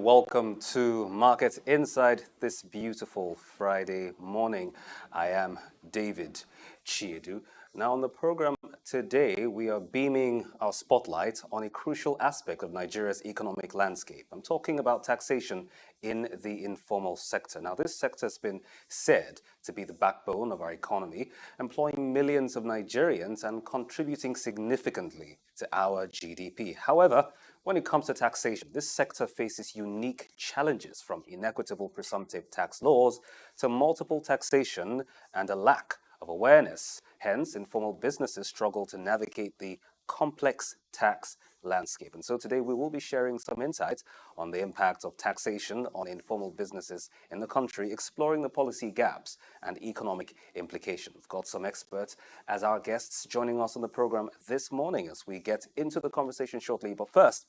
welcome to Market Insight this beautiful Friday morning. I am David Chiedu. Now on the program today, we are beaming our spotlight on a crucial aspect of Nigeria's economic landscape. I'm talking about taxation in the informal sector. Now this sector has been said to be the backbone of our economy, employing millions of Nigerians and contributing significantly to our GDP. However, when it comes to taxation, this sector faces unique challenges, from inequitable presumptive tax laws to multiple taxation and a lack of awareness. Hence, informal businesses struggle to navigate the complex tax landscape. And so today we will be sharing some insights on the impact of taxation on informal businesses in the country, exploring the policy gaps and economic implications. We've got some experts as our guests joining us on the program this morning as we get into the conversation shortly. But first,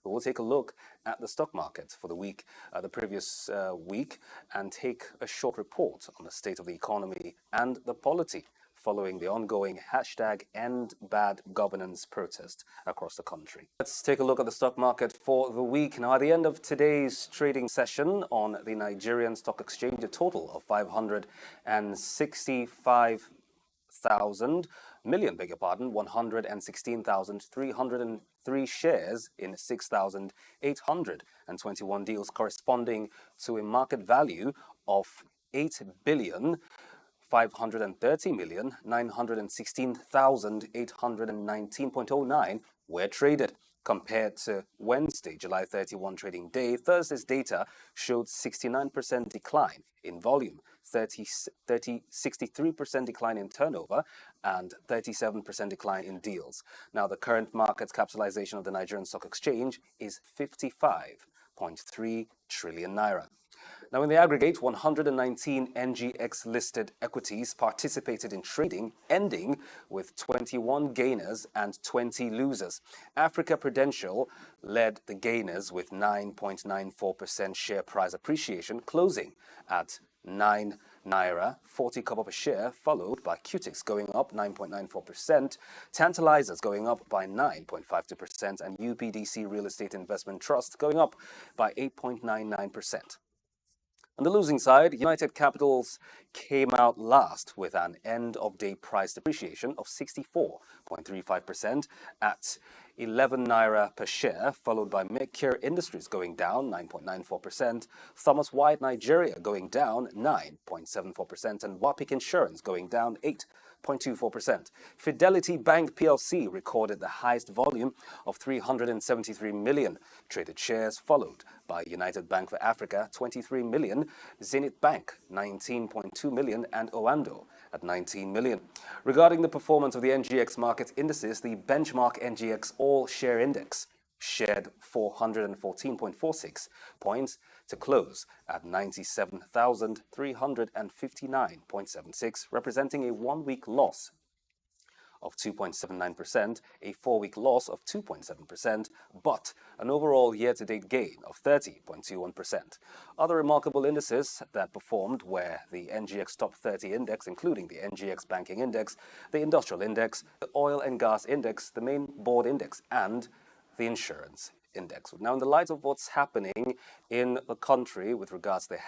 we will take a look at the stock market for the week, the previous week, and take a short report on the state of the economy and the polity following the ongoing #EndBadGovernance protest across the country. Let's take a look at the stock market for the week. Now, at the end of today's trading session on the Nigerian Stock Exchange, a total of 116,303 shares in 6,821 deals, corresponding to a market value of 8,530,916,819.09 were traded. Compared to Wednesday, July 31 trading day, Thursday's data showed 69% decline in volume, 63% decline in turnover, and 37% decline in deals. Now, the current market capitalization of the Nigerian Stock Exchange is 55.3 trillion naira. Now, in the aggregate, 119 NGX-listed equities participated in trading, ending with 21 gainers and 20 losers. Africa Prudential led the gainers with 9.94% share price appreciation, closing at 9 naira 40 kobo per share, followed by Qtix going up 9.94%, Tantalizers going up by 9.52%, and UPDC Real Estate Investment Trust going up by 8.99%. On the losing side, United Capitals came out last with an end-of-day price depreciation of 64.35% at 11 naira per share, followed by Mercure Industries going down 9.94%, Thomas White Nigeria going down 9.74%, and Wapik Insurance going down 8.24%. Fidelity Bank PLC recorded the highest volume of 373 million traded shares, followed by United Bank for Africa 23 million, Zenith Bank 19.2 million, and Oando at 19 million. Regarding the performance of the NGX market indices, the benchmark NGX All Share Index shared 414.46 points to close at 97,359.76, representing a one-week loss of 2.79%, a four-week loss of 2.7%, but an overall year-to-date gain of 30.21%. Other remarkable indices that performed were the NGX Top 30 Index, including the NGX Banking Index, the Industrial Index, the Oil and Gas Index, the Main Board Index, and the Insurance Index. Now, in the light of what's happening in the country with regards to the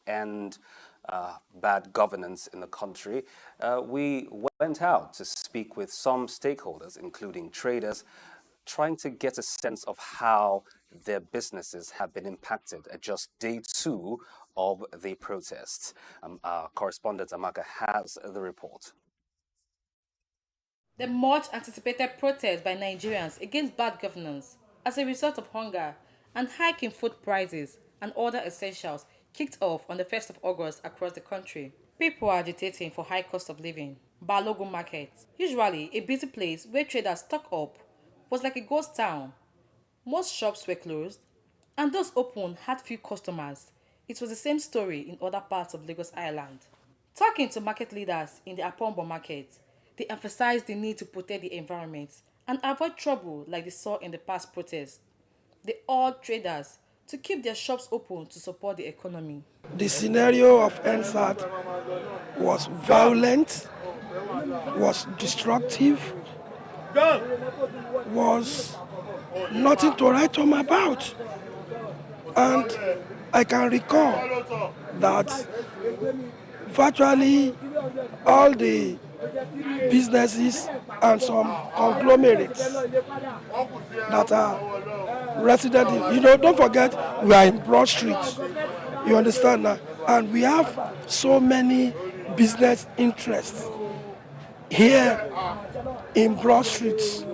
#EndBadGovernance governance in the country, we went out to speak with some stakeholders, including traders, trying to get a sense of how their businesses have been impacted at just day two of the protests. Our correspondent Amaka has the report. The much anticipated protest by Nigerians against bad governance as a result of hunger and hike in food prices and other essentials kicked off on the 1st of August across the country. People are agitating for high cost of living. Balogun Market, usually a busy place where traders stock up, was like a ghost town. Most shops were closed, and those open had few customers. It was the same story in other parts of Lagos Island. Talking to market leaders in the Apombo market, they emphasized the need to protect the environment and avoid trouble like they saw in the past protests. They urged traders to keep their shops open to support the economy. The scenario of NSAT was violent, was destructive, was nothing to write home about. And I can recall that virtually all the businesses and some conglomerates that are resident in, don't forget we are in Broad Street. You understand now? And we have so many business interests here in Broad Streets.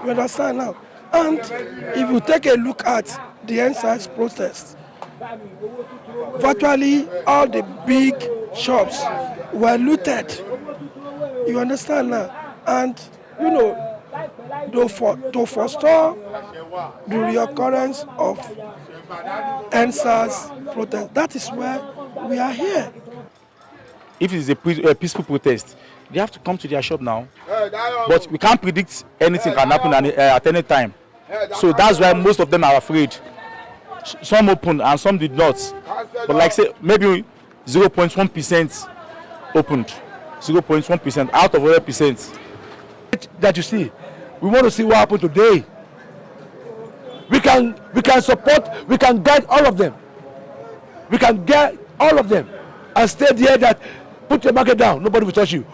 You understand now? And if you take a look at the NSAS protest, virtually all the big shops were looted. You understand now? And to forestall the reoccurrence of NSAS protest, that is why we are here. If it is a peaceful protest, they have to come to their shop now. But we can't predict anything can happen at any time. So that's why most of them are afraid. Some opened and some did not. But like say, maybe 0.1% opened. 0.1% out of 100%. That you see, we want to see what happened today. We can support, we can guide all of them. We can get all of them and stay there. That put your market down, nobody will touch you.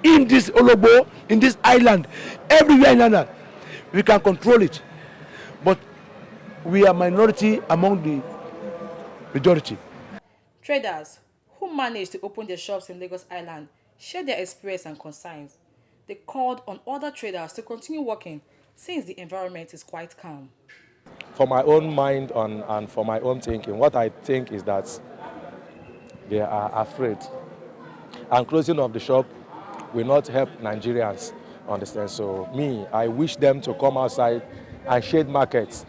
In this Olobo, in this island, everywhere in Ghana, we can control it. But we are minority among the majority. Traders who managed to open their shops in Lagos Island shared their experience and concerns. They called on other traders to continue working since the environment is quite calm. For my own mind and for my own thinking, what I think is that they are afraid. And closing of the shop will not help Nigerians, understand? So I wish them to come outside and shade markets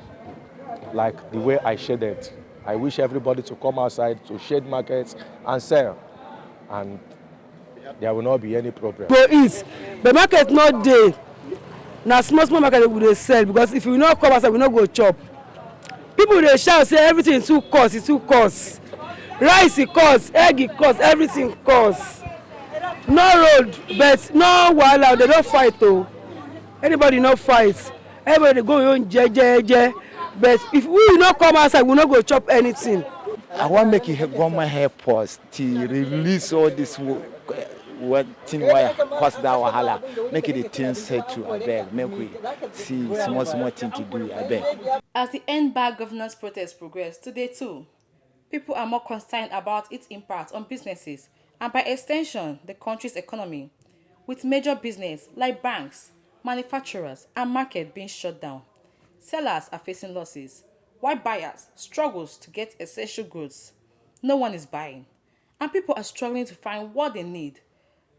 like the way I shaded. I wish everybody to come outside to shade markets and sell. And there will not be any problem. Go eat. The market not there. Now small market we dey sell, because if we not come outside, we not go chop. People dey shout say everything too cost, it too cost. Rice it cost, egg it cost, everything cost. No road, but no wahala, they don't fight though. Anybody not fight. Everybody go your own je. But if we not come outside, we not go chop anything. I want to make it government help us to release all this what thing why cause that wahala. Make it a thing set to I beg. Make we see small thing to do I beg. As the end bad governance protest progressed today too, people are more concerned about its impact on businesses and by extension the country's economy, with major business like banks, manufacturers and market being shut down. Sellers are facing losses, while buyers struggles to get essential goods. No one is buying, and people are struggling to find what they need.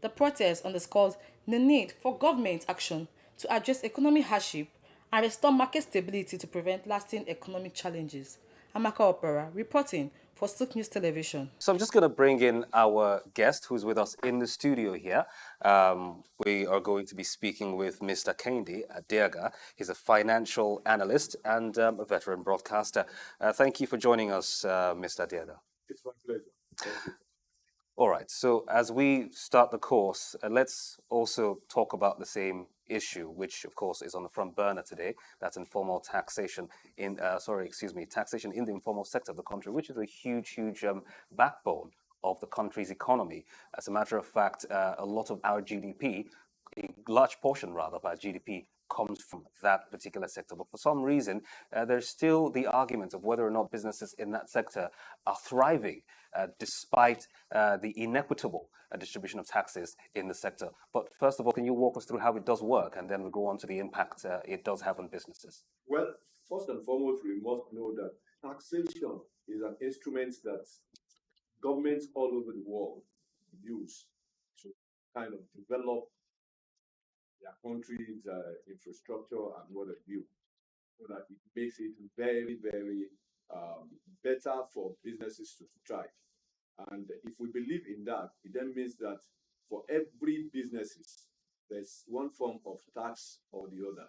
The protest underscores the need for government action to address economic hardship and restore market stability to prevent lasting economic challenges. Amaka Opera reporting for Stoke News Television. So I'm just going to bring in our guest who's with us in the studio here. We are going to be speaking with Mr. Kehinde Adeaga. He's a financial analyst and a veteran broadcaster. Thank you for joining us, Mr. Adeaga. It's my pleasure. All right, so as we start the course, let's also talk about the same issue, which of course is on the front burner today. That's informal taxation taxation in the informal sector of the country, which is a huge backbone of the country's economy. As a matter of fact, a lot of our GDP, a large portion rather of our GDP, comes from that particular sector. But for some reason, there's still the argument of whether or not businesses in that sector are thriving, despite the inequitable distribution of taxes in the sector. But first of all, can you walk us through how it does work, and then we'll go on to the impact it does have on businesses? Well, first and foremost, we must know that taxation is an instrument that governments all over the world use to kind of develop their country's infrastructure and what have you, so that it makes it very, very better for businesses to thrive. And if we believe in that, it then means that for every businesses, there's one form of tax or the other.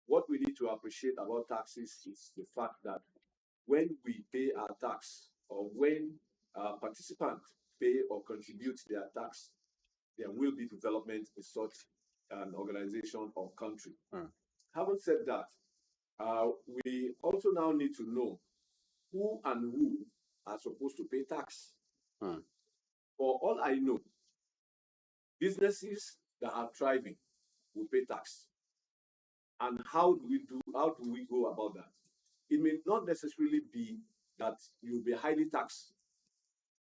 What we need to appreciate about taxes is the fact that when we pay our tax, or when participants pay or contribute their tax, there will be development in such an organization or country. Having said that, we also now need to know who and who are supposed to pay tax. Hmm. For all I know, businesses that are thriving will pay tax. And how do we go about that? It may not necessarily be that you'll be highly taxed,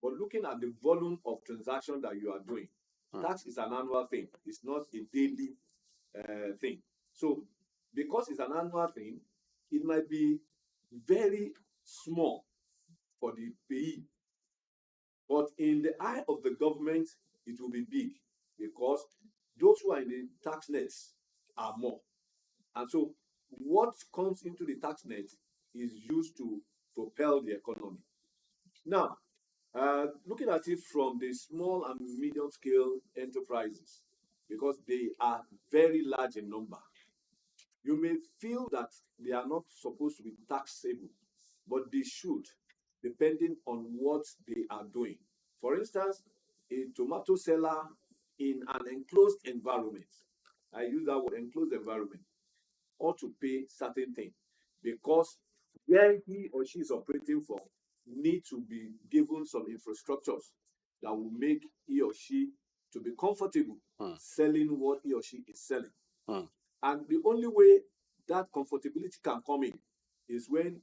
but looking at the volume of transaction that you are doing, tax is an annual thing. It's not a daily thing. So, because it's an annual thing, it might be very small for the payee, but in the eye of the government, it will be big because those who are in the tax nets are more. And so, what comes into the tax net is used to propel the economy. Now, looking at it from the small and medium scale enterprises, because they are very large in number, you may feel that they are not supposed to be taxable, but they should, depending on what they are doing. For instance, a tomato seller in an enclosed environment, I use that word enclosed environment, ought to pay certain things because where he or she is operating from need to be given some infrastructures that will make he or she to be comfortable selling what he or she is selling. And the only way that comfortability can come in is when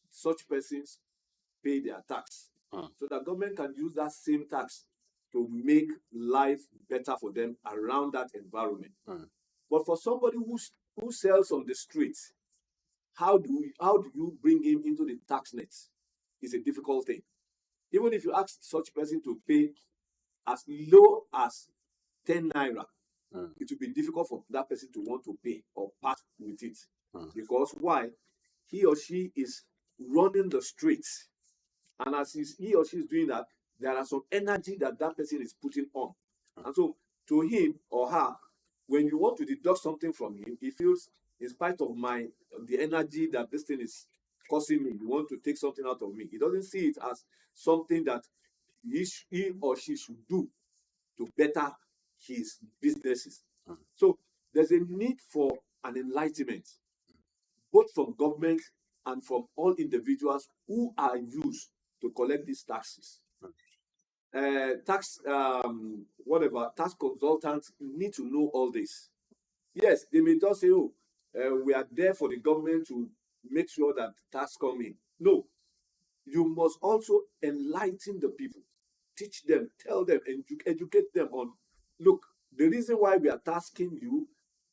such persons pay their tax. So the government can use that same tax to make life better for them around that environment. But for somebody who sells on the streets, how do you bring him into the tax net? It's a difficult thing. Even if you ask such person to pay as low as 10 naira, it will be difficult for that person to want to pay or part with it. Because why? He or she is running the streets. And as he or she is doing that, there are some energy that that person is putting on. And so to him or her, when you want to deduct something from him, he feels, in spite of the energy that this thing is causing me, you want to take something out of me. He doesn't see it as something that he or she should do to better his businesses. So there's a need for an enlightenment, both from government and from all individuals who are used to collect these taxes. Tax consultants need to know all this. Yes, they may just say, "Oh, we are there for the government to make sure that tax come in." No, you must also enlighten the people, teach them, tell them, and educate them on. Look, the reason why we are tasking you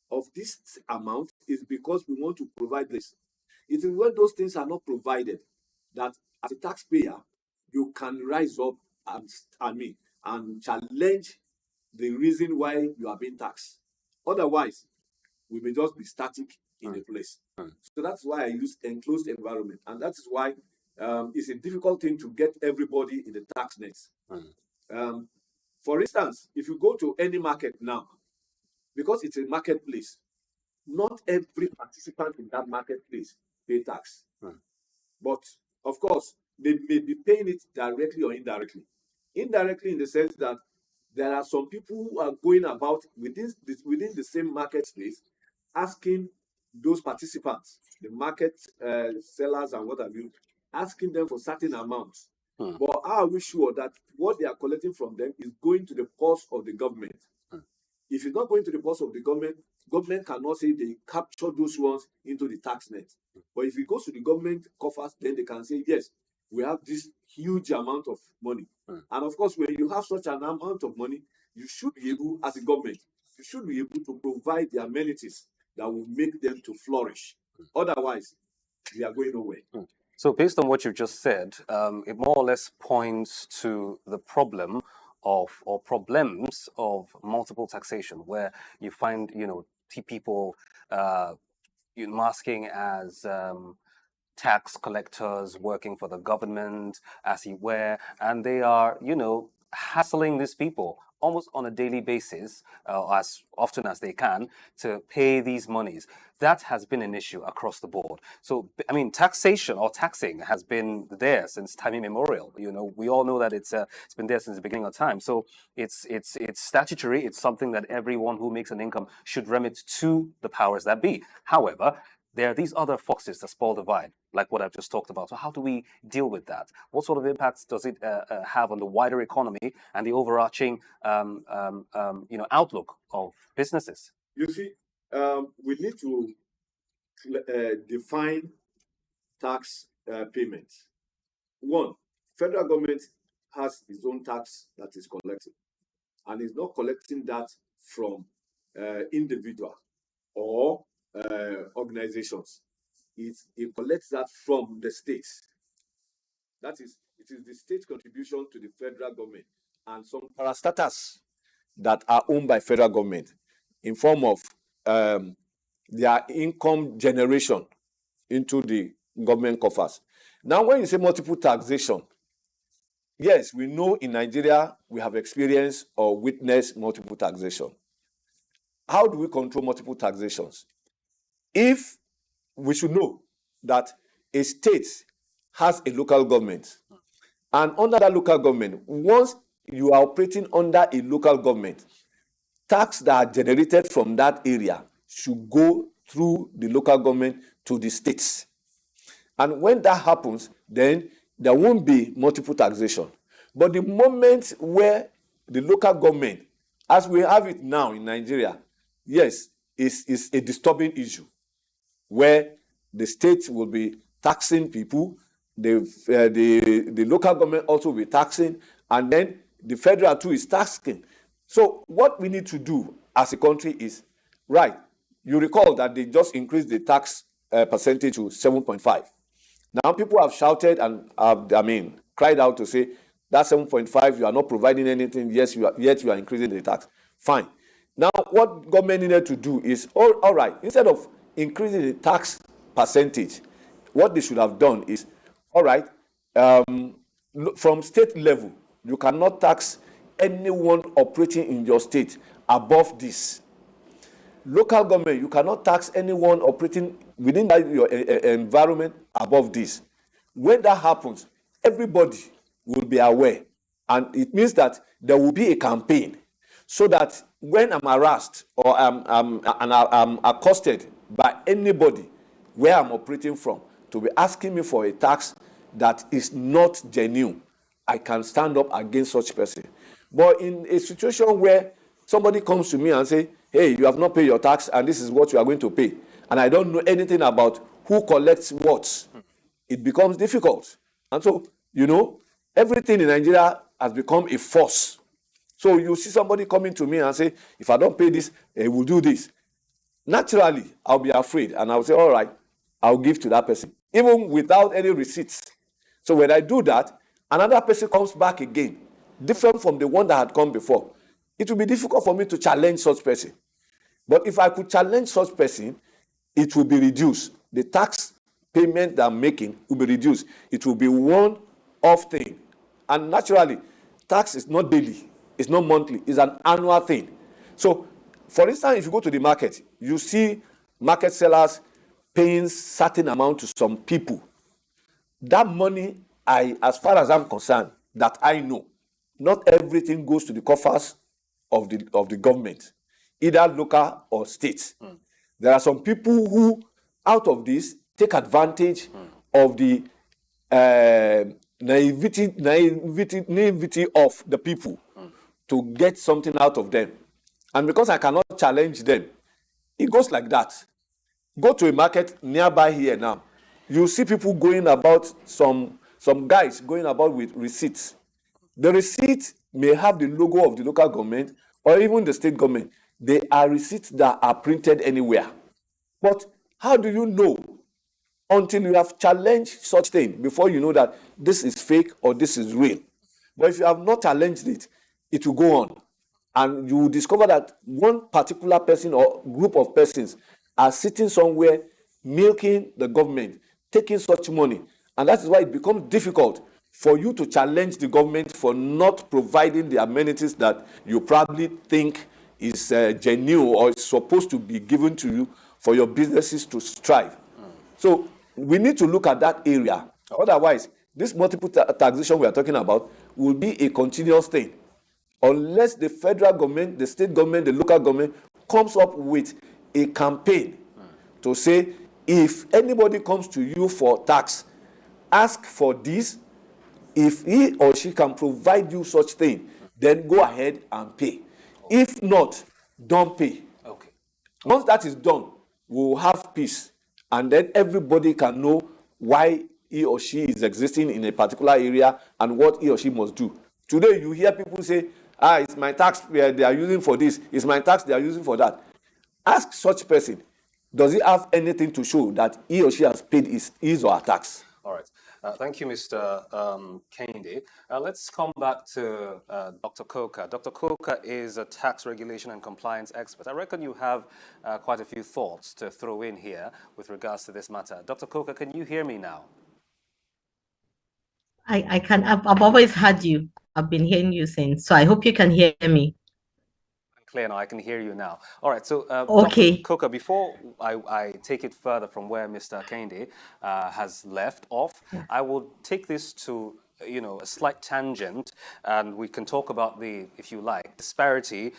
of this amount is because we want to provide this. It is when those things are not provided that, as a taxpayer, you can rise up and challenge the reason why you are being taxed. Otherwise, we may just be static in a place. So that's why I use enclosed environment, and that is why it's a difficult thing to get everybody in the tax nets. For instance, if you go to any market now, because it's a marketplace, not every participant in that marketplace pay tax. But of course, they may be paying it directly or indirectly. Indirectly, in the sense that there are some people who are going about within the same market space, asking those participants, the market sellers and what have you, asking them for certain amounts. But how are we sure that what they are collecting from them is going to the purse of the government? If it's not going to the purse of the government cannot say they capture those ones into the tax net. But if it goes to the government coffers, then they can say, yes, we have this huge amount of money. And of course, when you have such an amount of money, you should be able, as a government, you should be able to provide the amenities that will make them to flourish. Otherwise, we are going nowhere. So, based on what you've just said, it more or less points to the problem or problems of multiple taxation, where you find, people masking as tax collectors working for the government, as it were, and they are, hassling these people almost on a daily basis, as often as they can, to pay these monies. That has been an issue across the board. So, I mean, taxation or taxing has been there since time immemorial. We all know that it's been there since the beginning of time. So it's statutory. It's something that everyone who makes an income should remit to the powers that be. However, there are these other foxes that spoil the vine, like what I've just talked about. So how do we deal with that? What sort of impacts does it have on the wider economy and the overarching, outlook of businesses? You see, we need to define tax payments. One, federal government has its own tax that is collecting, and is not collecting that from individual or organizations. It collects that from the states. That is, it is the state contribution to the federal government and some parastatals that are owned by federal government in form of their income generation into the government coffers. Now, when you say multiple taxation, yes, we know in Nigeria we have experienced or witnessed multiple taxation. How do we control multiple taxations? If we should know that a state has a local government, and under that local government, once you are operating under a local government, tax that are generated from that area should go through the local government to the states. And when that happens, then there won't be multiple taxation. But the moment where the local government, as we have it now in Nigeria, yes, is a disturbing issue, where the state will be taxing people, the local government also will be taxing, and then the federal too is taxing. So what we need to do as a country is, right, you recall that they just increased the tax percentage to 7.5. Now people have shouted and cried out to say that 7.5, you are not providing anything, yes, yet you are increasing the tax. Fine. Now what government needed to do is, all right, instead of increasing the tax percentage, what they should have done is, all right, from state level, you cannot tax anyone operating in your state above this. Local government, you cannot tax anyone operating within your environment above this. When that happens, everybody will be aware, and it means that there will be a campaign, so that when I'm harassed or I'm accosted by anybody where I'm operating from to be asking me for a tax that is not genuine, I can stand up against such person. But in a situation where somebody comes to me and say, hey, you have not paid your tax and this is what you are going to pay, and I don't know anything about who collects what, it becomes difficult. And so, everything in Nigeria has become a force. So you see somebody coming to me and say, if I don't pay this, he will do this. Naturally, I'll be afraid, and I'll say, all right, I'll give to that person, even without any receipts. So when I do that, another person comes back again, different from the one that had come before. It will be difficult for me to challenge such person. But if I could challenge such person, it will be reduced. The tax payment that I'm making will be reduced. It will be one-off thing. And naturally, tax is not daily, it's not monthly, it's an annual thing. So, for instance, if you go to the market, you see market sellers paying certain amount to some people. That money, as far as I'm concerned, that I know, not everything goes to the coffers of the government, either local or state. There are some people who, out of this, take advantage of the naivety of the people to get something out of them. And because I cannot challenge them, it goes like that. Go to a market nearby here now. You see people going about, some guys going about with receipts. The receipt may have the logo of the local government or even the state government. They are receipts that are printed anywhere. But how do you know until you have challenged such thing before you know that this is fake or this is real? But if you have not challenged it, it will go on. And you will discover that one particular person or group of persons are sitting somewhere milking the government, taking such money. And that is why it becomes difficult for you to challenge the government for not providing the amenities that you probably think is genuine or is supposed to be given to you for your businesses to strive. So we need to look at that area. Otherwise, this multiple taxation we are talking about will be a continuous thing. Unless the federal government, the state government, the local government comes up with a campaign to say, if anybody comes to you for tax, ask for this. If he or she can provide you such thing, then go ahead and pay. If not, don't pay. Okay. Once that is done, we'll have peace, and then everybody can know why he or she is existing in a particular area and what he or she must do. Today, you hear people say, it's my tax they are using for this, it's my tax they are using for that. Ask such person, does he have anything to show that he or she has paid his or her tax? All right. Thank you, Mr. Kehinde. Let's come back to Dr. Coker. Dr. Coker is a tax regulation and compliance expert. I reckon you have quite a few thoughts to throw in here with regards to this matter. Dr. Coker, can you hear me now? I can. I've always heard you. I've been hearing you since. So I hope you can hear me. Clear now, I can hear you now. All right, so Okay. Dr. Coker, before I take it further from where Mr. Kehinde has left off, I will take this to a slight tangent, and we can talk about the, if you like, disparity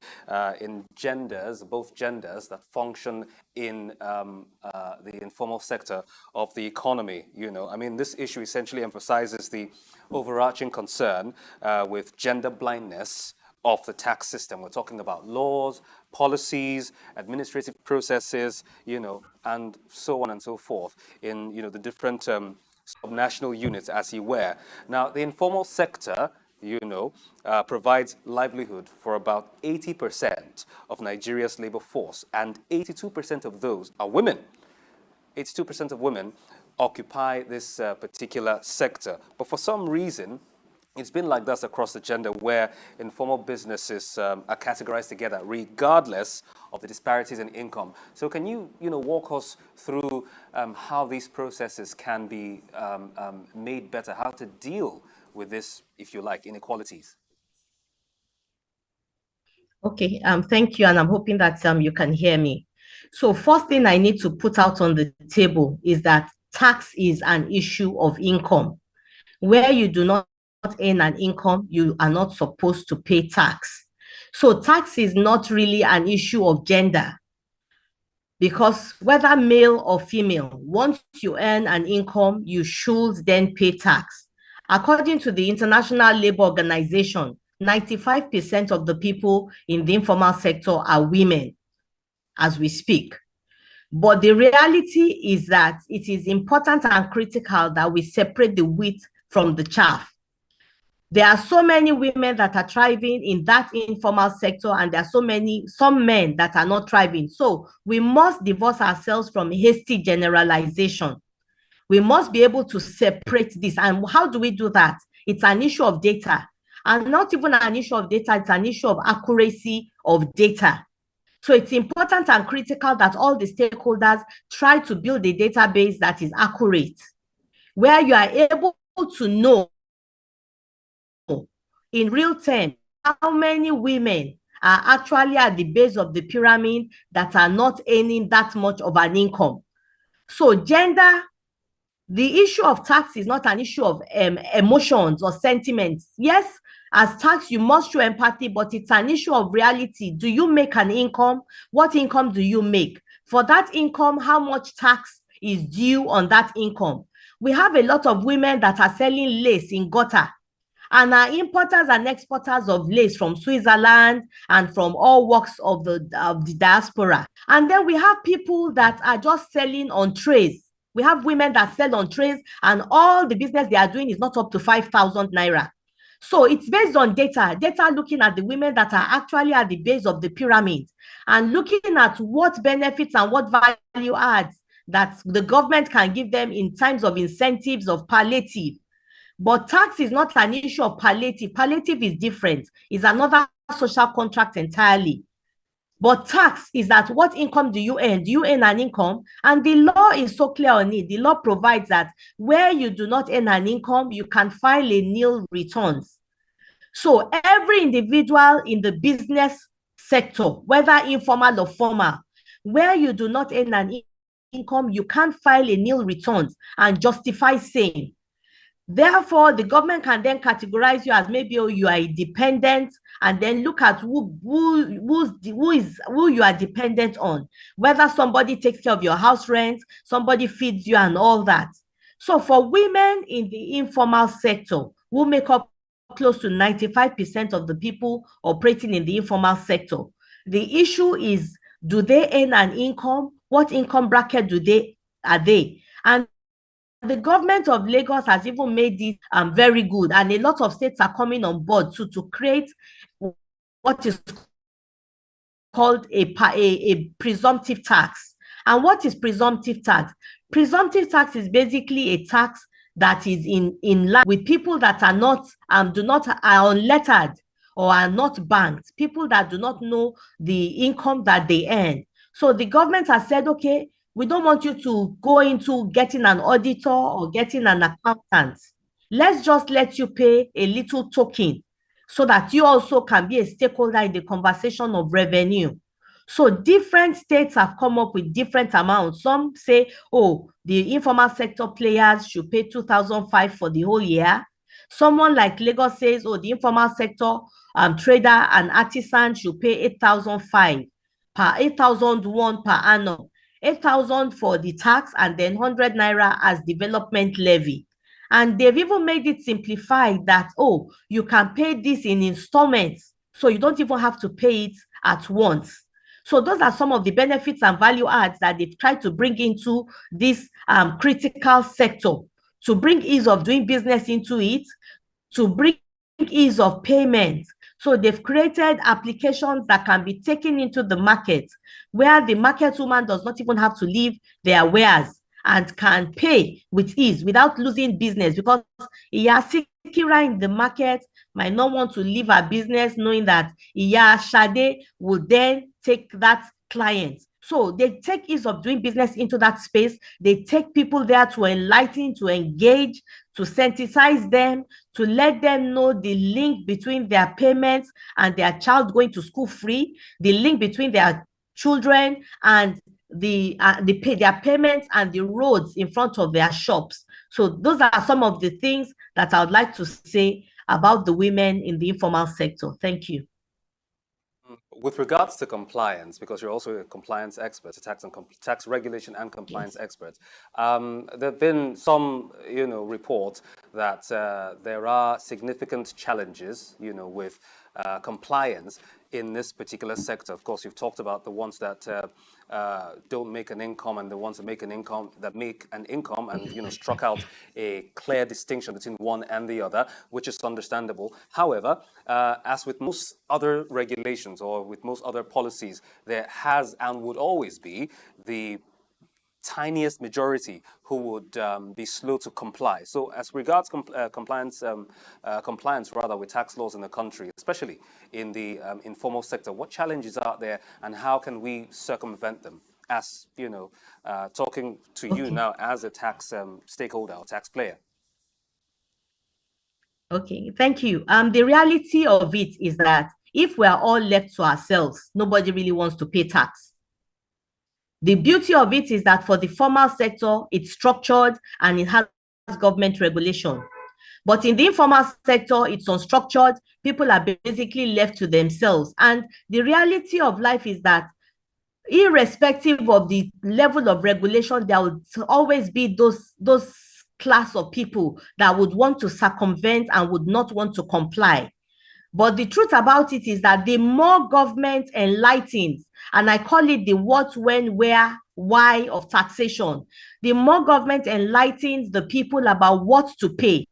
in genders, both genders that function in the informal sector of the economy. I mean, this issue essentially emphasizes the overarching concern with gender blindness of the tax system. We're talking about laws, policies, administrative processes, and so on and so forth in, the different subnational units, as you were. Now, the informal sector, provides livelihood for about 80% of Nigeria's labor force, and 82% of those are women. 82% of women occupy this particular sector. But for some reason, it's been like this across the gender, where informal businesses are categorized together regardless of the disparities in income. So can you, walk us through how these processes can be made better, how to deal with this, if you like, inequalities? Okay, thank you, and I'm hoping that you can hear me. So first thing I need to put out on the table is that tax is an issue of income. Where you do not earn an income, you are not supposed to pay tax. So tax is not really an issue of gender, because whether male or female, once you earn an income, you should then pay tax. According to the International Labour Organization, 95% of the people in the informal sector are women as we speak. But the reality is that it is important and critical that we separate the wheat from the chaff. There are so many women that are thriving in that informal sector, and there are some men that are not thriving. So we must divorce ourselves from hasty generalization. We must be able to separate this. And how do we do that? It's an issue of data. And not even an issue of data, it's an issue of accuracy of data. So it's important and critical that all the stakeholders try to build a database that is accurate, where you are able to know in real time how many women are actually at the base of the pyramid that are not earning that much of an income. So gender, the issue of tax is not an issue of emotions or sentiments. Yes, as tax, you must show empathy, but it's an issue of reality. Do you make an income? What income do you make? For that income, how much tax is due on that income? We have a lot of women that are selling lace in gutter, and are importers and exporters of lace from Switzerland and from all walks of the diaspora. And then we have people that are just selling on trays. We have women that sell on trays, and all the business they are doing is not up to 5,000 naira. So it's based on data looking at the women that are actually at the base of the pyramid, and looking at what benefits and what value adds that the government can give them in terms of incentives of palliative. But tax is not an issue of palliative. Palliative is different. It's another social contract entirely. But tax is that what income do you earn? Do you earn an income? And the law is so clear on it. The law provides that where you do not earn an income, you can file a nil returns. So every individual in the business sector, whether informal or formal, where you do not earn an income, you can't file a nil returns and justify saying Therefore, the government can then categorize you as maybe you are a dependent, and then look at who you are dependent on, whether somebody takes care of your house rent, somebody feeds you, and all that. So for women in the informal sector, who make up close to 95% of the people operating in the informal sector, the issue is, do they earn an income? What income bracket are they? And the government of Lagos has even made it very good, and a lot of states are coming on board to create what is called a presumptive tax. And what is presumptive tax? Presumptive tax is basically a tax that is in line with people that are not are unlettered or are not banked, people that do not know the income that they earn. So the government has said, okay, we don't want you to go into getting an auditor or getting an accountant. Let's just let you pay a little token so that you also can be a stakeholder in the conversation of revenue. So different states have come up with different amounts. Some say, oh, the informal sector players should pay 2,500 for the whole year. Someone like Lagos says, oh, the informal sector trader and artisan should pay 8,005 per 8,001 per annum. 8,000 for the tax, and then 100 naira as development levy. And they've even made it simplified that, oh, you can pay this in installments, so you don't even have to pay it at once. So those are some of the benefits and value adds that they've tried to bring into this critical sector, to bring ease of doing business into it, to bring ease of payment. So they've created applications that can be taken into the market, where the market woman does not even have to leave their wares and can pay with ease without losing business, because Iya Sikira in the market might not want to leave her business knowing that Iya Shade will then take that client. So they take ease of doing business into that space. They take people there to enlighten, to engage, to sensitize them, to let them know the link between their payments and their child going to school free, the link between their children and their payments and the roads in front of their shops. So those are some of the things that I would like to say about the women in the informal sector. Thank you. With regards to compliance, because you're also a compliance expert, a tax regulation and compliance expert, there have been some, reports that there are significant challenges, with compliance in this particular sector. Of course, you've talked about the ones that don't make an income and the ones that make an income, and struck out a clear distinction between one and the other, which is understandable. However, as with most other regulations or with most other policies, there has and would always be the tiniest majority who would be slow to comply. So as regards compliance rather with tax laws in the country, especially in the informal sector, what challenges are there and how can we circumvent them? As talking to you now as a tax stakeholder or tax player. Okay, thank you. The reality of it is that if we are all left to ourselves, nobody really wants to pay tax. The beauty of it is that for the formal sector, it's structured and it has government regulation. But in the informal sector, it's unstructured. People are basically left to themselves. And the reality of life is that irrespective of the level of regulation, there would always be those class of people that would want to circumvent and would not want to comply. But the truth about it is that the more government enlightens, and I call it the what, when, where, why of taxation, the more government enlightens the people about what to pay,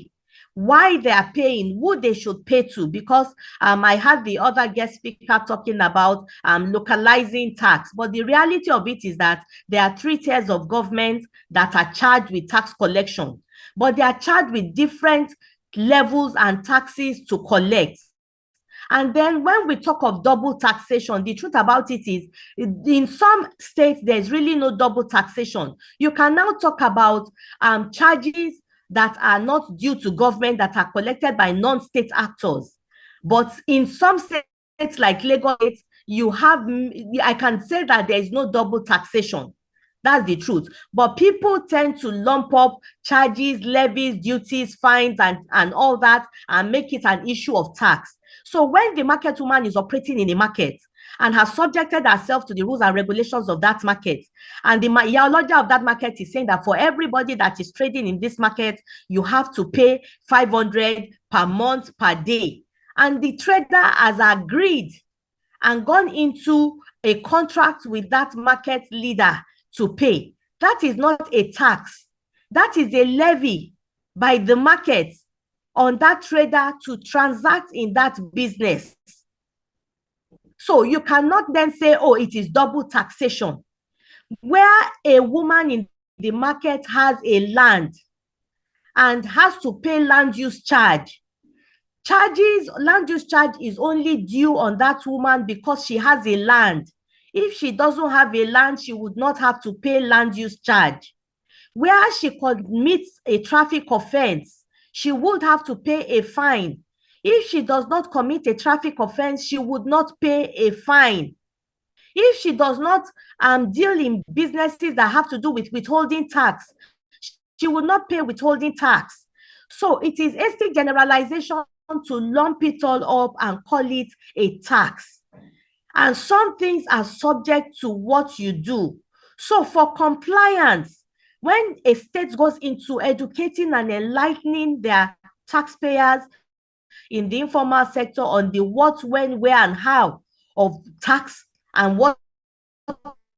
why they are paying, who they should pay to. Because I had the other guest speaker talking about localizing tax. But the reality of it is that there are 3 tiers of government that are charged with tax collection, but they are charged with different levels and taxes to collect. And then when we talk of double taxation, the truth about it is in some states, there's really no double taxation. You can now talk about charges that are not due to government that are collected by non-state actors. But in some states like Lagos, I can say that there is no double taxation. That's the truth. But people tend to lump up charges, levies, duties, fines, and all that and make it an issue of tax. So when the market woman is operating in a market and has subjected herself to the rules and regulations of that market, and the ideology of that market is saying that for everybody that is trading in this market, you have to pay 500 per month per day. And the trader has agreed and gone into a contract with that market leader to pay. That is not a tax. That is a levy by the market on that trader to transact in that business. So you cannot then say, oh, it is double taxation. Where a woman in the market has a land and has to pay land use charge, land use charge is only due on that woman because she has a land. If she doesn't have a land, she would not have to pay land use charge. Where she commits a traffic offense, she would have to pay a fine. If she does not commit a traffic offense, she would not pay a fine. If she does not deal in businesses that have to do with withholding tax, she will not pay withholding tax. So it is a state generalization to lump it all up and call it a tax. And some things are subject to what you do. So for compliance, when a state goes into educating and enlightening their taxpayers in the informal sector on the what, when, where, and how of tax and what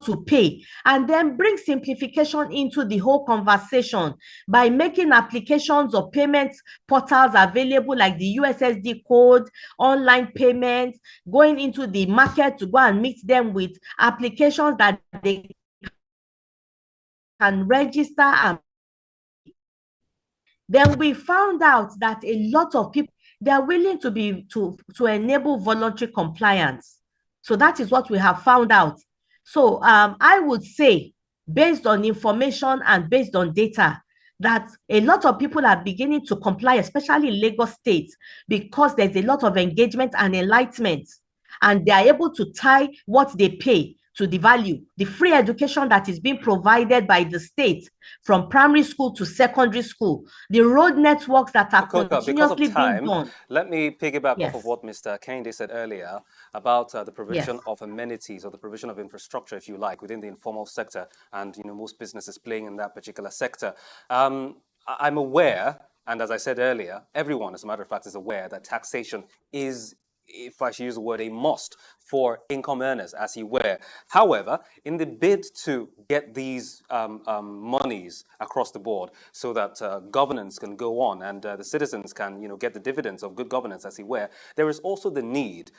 to pay, and then bring simplification into the whole conversation by making applications or payment portals available like the USSD code, online payments, going into the market to go and meet them with applications that they can register. And then we found out that a lot of people, they are willing to enable voluntary compliance. So that is what we have found out. So I would say, based on information and based on data, that a lot of people are beginning to comply, especially in Lagos State, because there's a lot of engagement and enlightenment, and they are able to tie what they pay to the value, the free education that is being provided by the state from primary school to secondary school, the road networks that are continuously being done. Let me piggyback Yes. off of what Mr. Kehinde said earlier about the provision of amenities or the provision of infrastructure, if you like, within the informal sector, and most businesses playing in that particular sector. I'm aware, and as I said earlier, everyone, as a matter of fact, is aware that taxation is, if I should use the word, a must for income earners, as you were. However, in the bid to get these monies across the board so that governance can go on and the citizens can, get the dividends of good governance, as you were, there is also the need,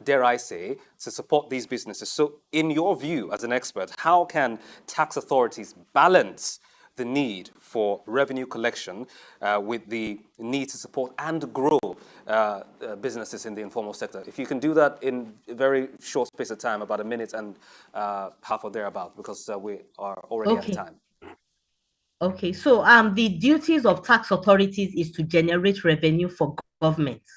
dare I say, to support these businesses. So in your view, as an expert, how can tax authorities balance the need for revenue collection with the need to support and grow businesses in the informal sector? If you can do that in a very short space of time, about a minute and half or thereabout, because we are already out of time. Okay, so the duties of tax authorities is to generate revenue for governments.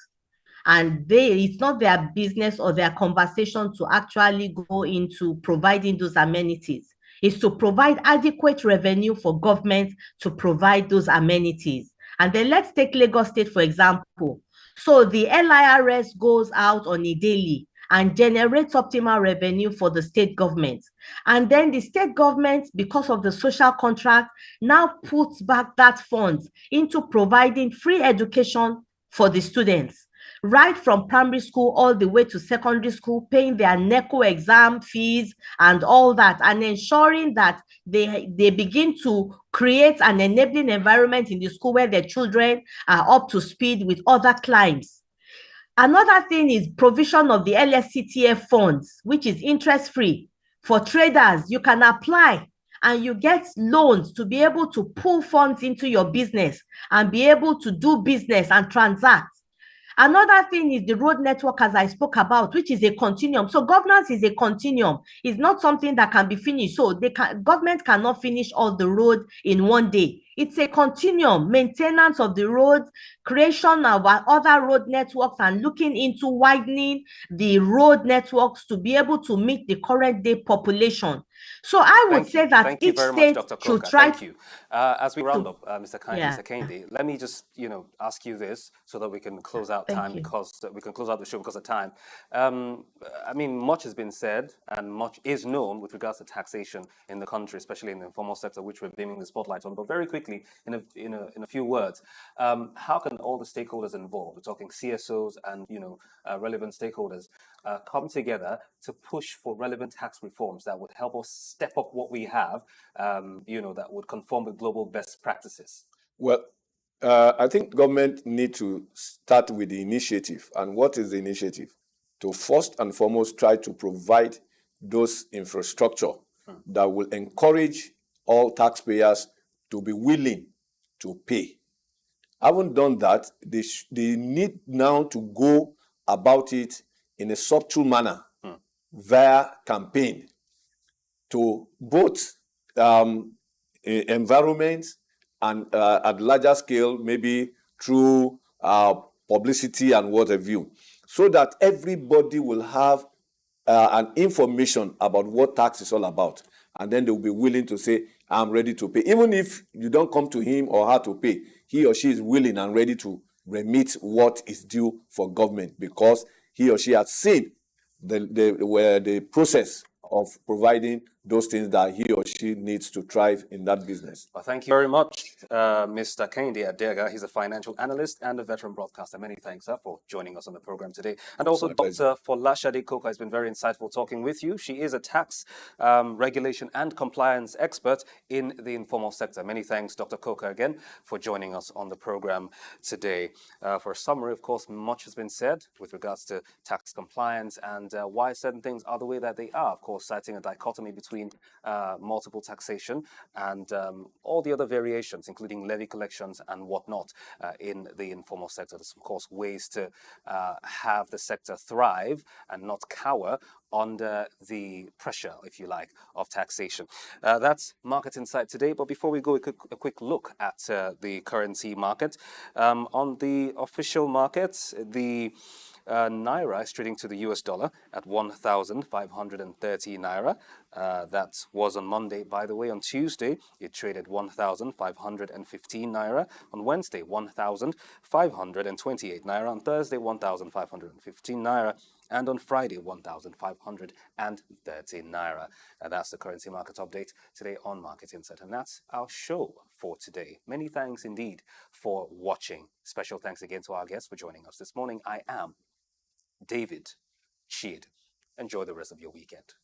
And it's not their business or their conversation to actually go into providing those amenities. Is to provide adequate revenue for government to provide those amenities. And then let's take Lagos State, for example. So the LIRS goes out on a daily and generates optimal revenue for the state government. And then the state government, because of the social contract, now puts back that funds into providing free education for the students, right from primary school all the way to secondary school, paying their NECO exam fees and all that, and ensuring that they begin to create an enabling environment in the school where their children are up to speed with other climes. Another thing is provision of the LSCTF funds, which is interest-free. For traders, you can apply and you get loans to be able to pull funds into your business and be able to do business and transact. Another thing is the road network, as I spoke about, which is a continuum. So governance is a continuum. It's not something that can be finished. So government cannot finish all the road in one day. It's a continuum, maintenance of the roads, creation of other road networks, and looking into widening the road networks to be able to meet the current day population. So I would say that Thank you each very much, state Dr. should Coker. try Thank you. As we round to, up, yeah, Mr. Kehinde, let me just, ask you this so that we can close out thank you. we can close out the show because of time. Much has been said and much is known with regards to taxation in the country, especially in the informal sector, which we're beaming the spotlight on. But very quickly, in a few words, how can all the stakeholders involved, we're talking CSOs and relevant stakeholders, come together to push for relevant tax reforms that would help us step up what we have, that would conform with global best practices? Well, I think government need to start with the initiative. And what is the initiative? To first and foremost try to provide those infrastructure that will encourage all taxpayers to be willing to pay. Having done that, they need now to go about it in a subtle manner via campaign to both environments and at larger scale, maybe through publicity and what have you, so that everybody will have an information about what tax is all about. And then they will be willing to say, I'm ready to pay. Even if you don't come to him or her to pay, he or she is willing and ready to remit what is due for government because he or she has seen the process of providing those things that he or she needs to thrive in that business. Well, thank you very much, Mr. Kehinde Adeaga. He's a financial analyst and a veteran broadcaster. Many thanks, sir, for joining us on the program today. And also, Dr. Folashade Coker has been very insightful talking with you. She is a tax regulation and compliance expert in the informal sector. Many thanks, Dr. Coker, again, for joining us on the program today. For a summary, of course, much has been said with regards to tax compliance and why certain things are the way that they are. Of course, citing a dichotomy between multiple taxation and all the other variations, including levy collections and whatnot in the informal sector. There's, of course, ways to have the sector thrive and not cower under the pressure, if you like, of taxation. That's Market Insight today. But before we go, a quick look at the currency market. On the official market, the Naira is trading to the US dollar at 1,530 Naira. That was on Monday, by the way. On Tuesday, it traded 1,515 Naira. On Wednesday, 1,528 Naira. On Thursday, 1,515 Naira. And on Friday, 1,530 Naira. And that's the currency market update today on Market Insight. And that's our show for today. Many thanks indeed for watching. Special thanks again to our guests for joining us this morning. I am David Sheed. Enjoy the rest of your weekend.